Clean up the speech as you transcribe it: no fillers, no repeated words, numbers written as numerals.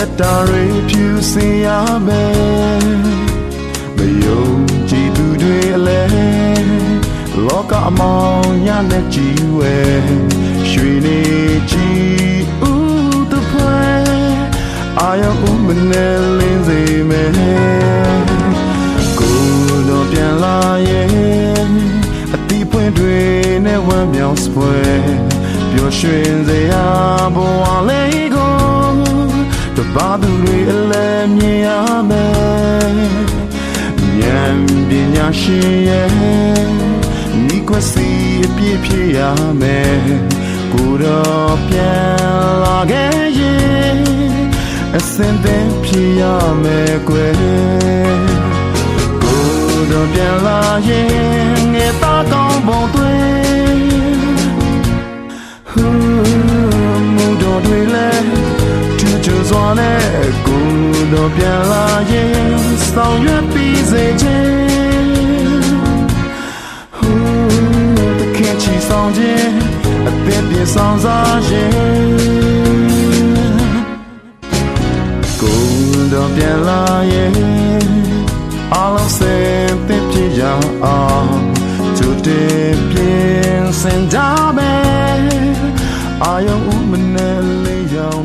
သက်တာတွေဖြူစင်ရမယ်မယုံကြည်သူတွေအလဲလောကအမောင်ညနဲ့ကြည်ဝဲရွှေနေကြည်ဦးတပွဲအာယုံဦးမနဲ့လင်းစေမယ်ကိုတော့ပြန်လာရဲ့အတီးပွင့်တွေနဲ့ဝမ်းမြောက်စပွဲပျော်ရွှင်စေရဘဝလေးကိုတပါသူတွေအလဲမြင်ရမယ်ဉာဏ်ပညာရှင်ရဲ့မိကွက်စီအပြည့်ဖြည့်ရမယ်ကိုတော့ပြန်လာခဲ့ရင်အစင်တဲ့ဖြည့်ရမယ်ကွယ်ကိုတော့ပြန်လာရင်ငယ်သားကောင်းပုံတွေမှုတော်တွေလဲချူချူစွာနဲ့ကိုတော့ပြန်လာရင်ဆောင်ရွက်ပြီးစေခြင်းတခင်ချီဆောင်ခြင်းအသက်ပြဆောင်စားခြင်းကိုတော့ပြန်လာရင်အလုံးစင်ပြည့်ပြရအောင်ကျူတင်ပြင်းစင်ကြမယ်အာယုံဦးမနဲ့လေးရောင်